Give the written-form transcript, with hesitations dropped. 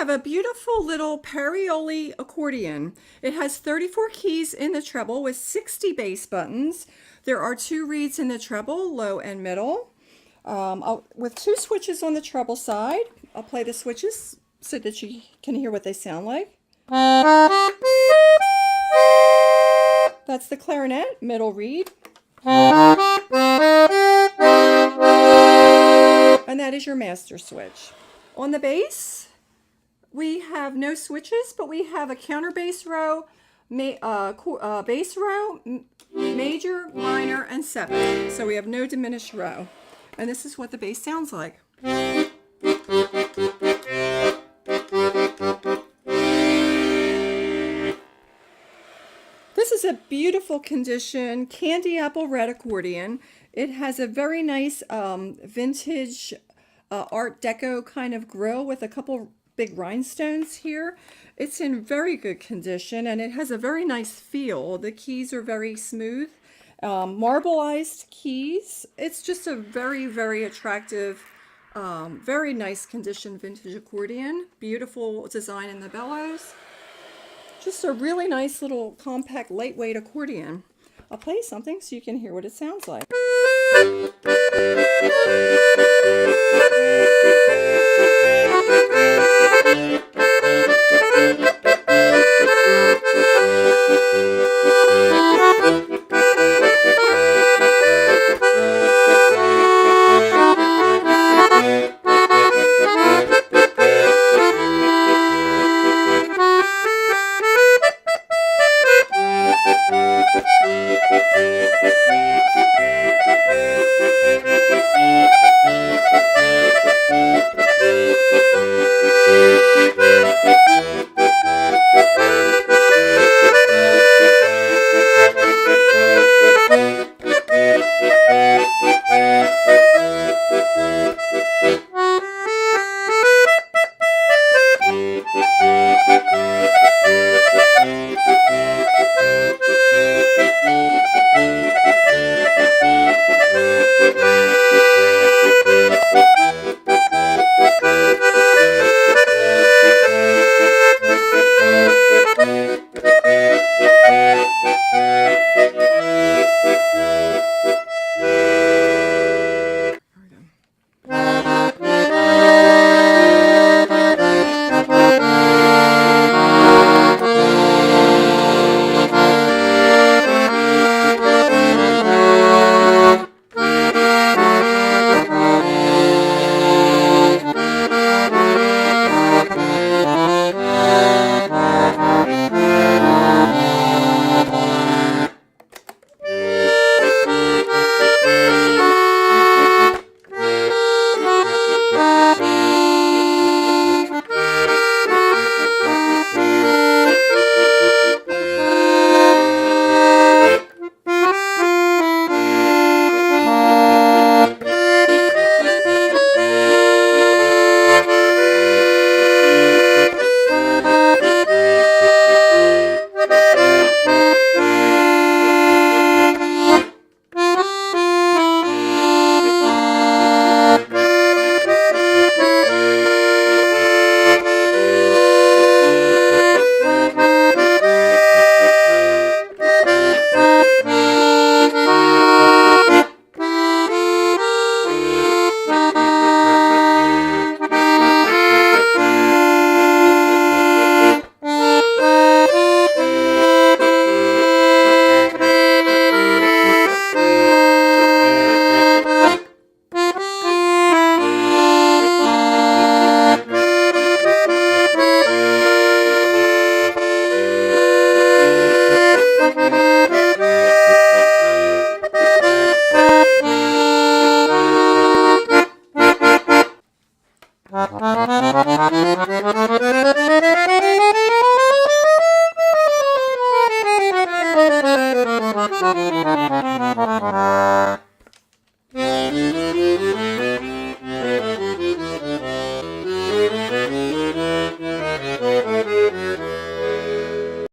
have a beautiful little Parioli accordion. It has 34 keys in the treble with 60 bass buttons. There are 2 reeds in the treble, low and middle, with 2 switches on the treble side. I'll play the switches so that you can hear what they sound like. That's the clarinet, middle reed. And that is your master switch. On the bass, we have no switches, but we have a counter bass row, bass row, major, minor, and 7. So we have no diminished row. And this is what the bass sounds like. This is a beautiful condition candy apple red accordion. It has a very nice vintage Art Deco kind of grill with a couple big rhinestones here. It's in very good condition and it has a very nice feel. The keys are very smooth, marbleized keys. It's just a very, very attractive, very nice condition vintage accordion. Beautiful design in the bellows. Just a really nice little compact lightweight accordion. I'll play you something so you can hear what it sounds like.